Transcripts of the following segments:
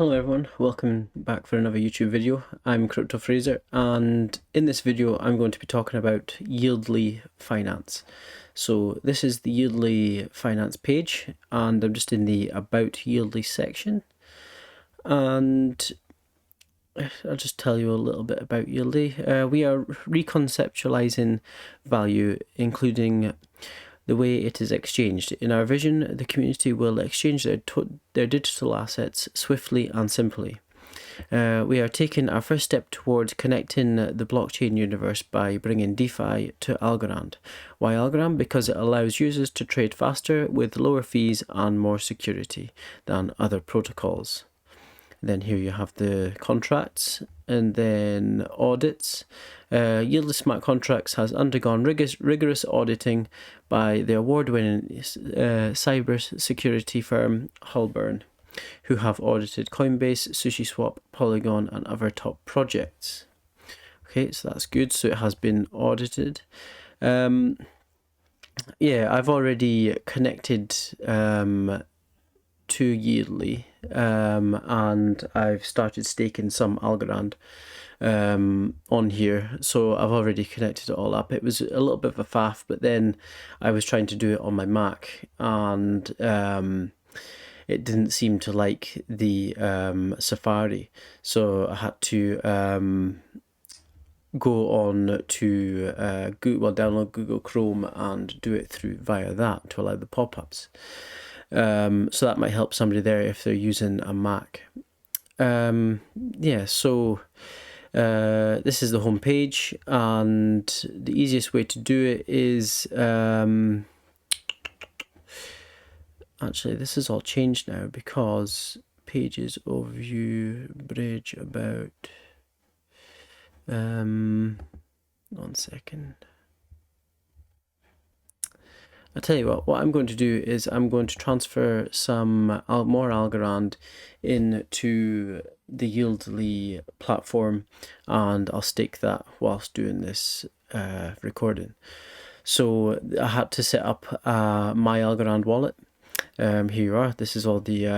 Hello everyone, welcome back for another YouTube video. I'm Crypto Fraser, and in this video I'm going to be talking about Yieldly Finance. So this is the Yieldly Finance page, and I'm just in the About Yieldly section, and I'll just tell you a little bit about Yieldly. We are reconceptualizing value, including the way it is exchanged. In our vision, the community will exchange their digital assets swiftly and simply. We are taking our first step towards connecting the blockchain universe by bringing DeFi to Algorand. Why Algorand? Because it allows users to trade faster with lower fees and more security than other protocols. Then here you have the contracts and then audits. Yieldly Smart Contracts has undergone rigorous auditing by the award-winning cyber security firm Halburn, who have audited Coinbase, SushiSwap, Polygon, and other top projects. Okay, so that's good. So it has been audited. Yeah, I've already connected to Yieldly, and I've started staking some Algorand on here, so I've already connected it all up. It was a little bit of a faff, but then I was trying to do it on my Mac, and it didn't seem to like the Safari, so I had to go on to download Google Chrome and do it via that to allow the pop-ups. So that might help somebody there if they're using a Mac. Yeah, so this is the home page, and the easiest way to do it is actually this is all changed now because pages, overview, bridge, about. One second. I'll tell you what I'm going to do is I'm going to transfer some more Algorand into the Yieldly platform, and I'll stake that whilst doing this recording. So I had to set up my Algorand wallet. Here you are. This is all the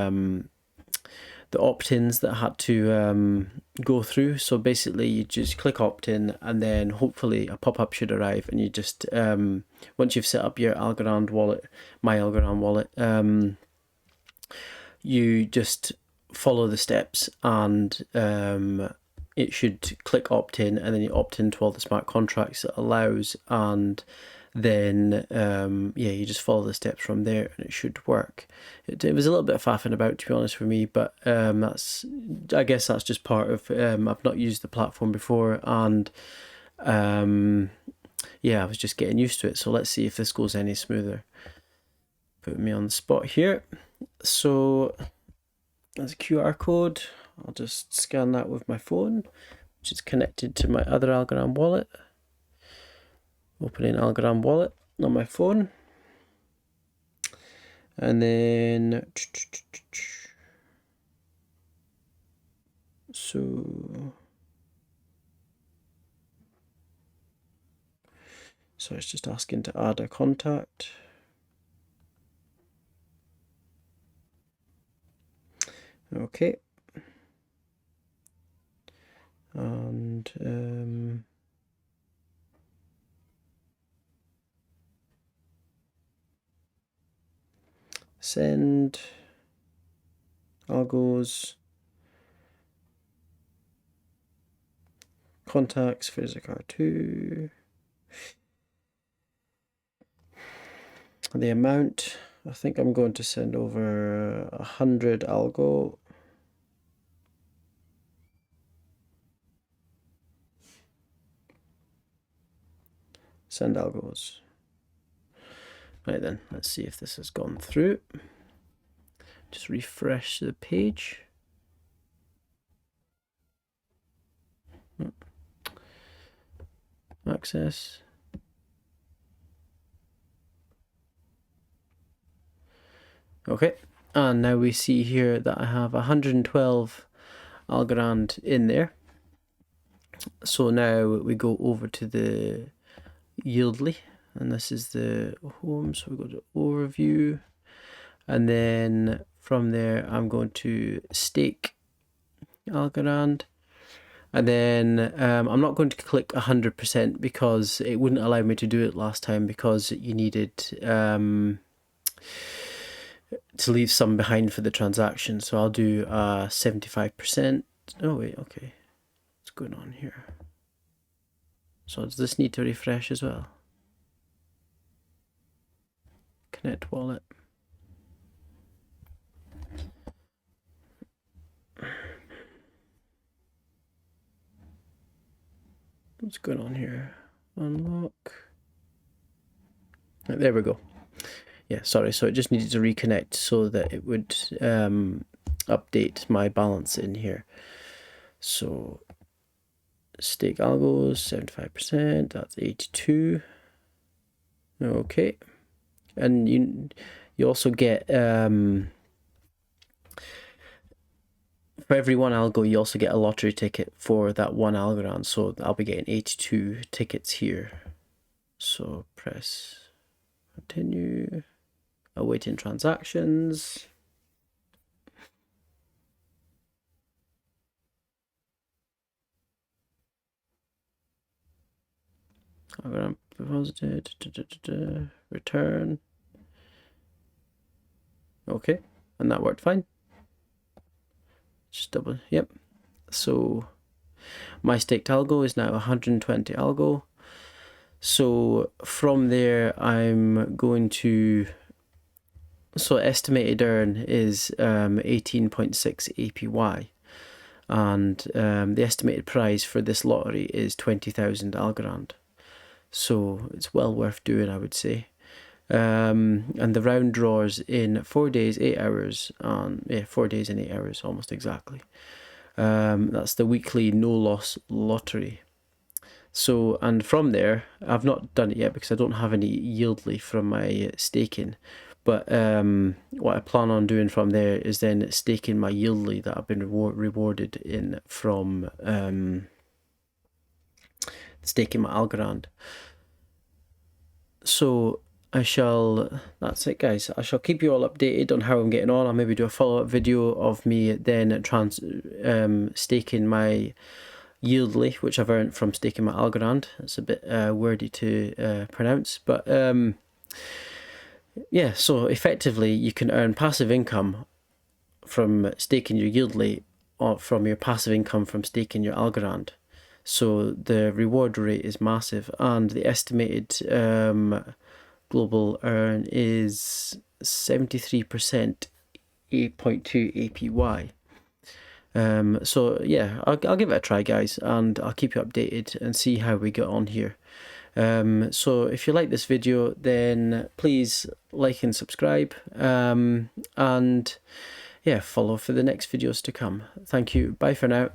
opt-ins that I had to go through. So basically you just click opt-in, and then hopefully a pop-up should arrive, and you just once you've set up your Algorand wallet, my Algorand wallet, you just follow the steps, and it should click opt-in, and then you opt into all the smart contracts it allows, and then yeah, you just follow the steps from there and it should work. It was a little bit of faffing about, to be honest, for me, but I guess that's just part of I've not used the platform before, and yeah, I was just getting used to it. So let's see if this goes any smoother. Put me on the spot here. So there's a QR code. I'll just scan that with my phone, which is connected to my other Algorand wallet. Opening Algorand wallet on my phone, and then so it's just asking to add a contact. Okay, and send Algo's contacts Physicar2. The amount, I think I'm going to send over 100 Algo. Send Algos. Right then, let's see if this has gone through. Just refresh the page. Access. Okay, and now we see here that I have 112 Algorand in there. So now we go over to the Yieldly, and this is the home. So we go to overview, and then from there I'm going to stake Algorand. And then I'm not going to click 100% because it wouldn't allow me to do it last time, because you needed to leave some behind for the transaction. So I'll do 75%. Oh wait, okay. What's going on here? So does this need to refresh as well? Connect wallet. What's going on here? Unlock. There we go. Yeah, sorry. So it just needed to reconnect so that it would update my balance in here. So stake algos 75%. That's 82. Okay, and you also get for every one algo, you also get a lottery ticket for that one Algorand. So I'll be getting 82 tickets here. So press continue, awaiting transactions. Algorand deposited, return. Okay, and that worked fine. Just double, yep. So my staked algo is now 120 algo. So from there, I'm going to, so estimated earn is 18.6 APY, and the estimated prize for this lottery is 20,000 Algorand. So it's well worth doing, I would say. And the round draws in 4 days, 8 hours, on 4 days and 8 hours, almost exactly. That's the weekly no loss lottery. So, and from there, I've not done it yet because I don't have any yieldly from my staking. But what I plan on doing from there is then staking my yieldly that I've been rewarded in from staking my Algorand. So that's it guys, I shall keep you all updated on how I'm getting on. I'll maybe do a follow-up video of me then staking my yieldly, which I've earned from staking my Algorand. It's a bit wordy to pronounce, but yeah, so effectively you can earn passive income from staking your yieldly, or from your passive income from staking your Algorand. So the reward rate is massive, and the estimated global earn is 73%, 8.2 APY. So yeah, I'll give it a try guys, and I'll keep you updated and see how we get on here. So if you like this video, then please like and subscribe, and yeah, follow for the next videos to come. Thank you, bye for now.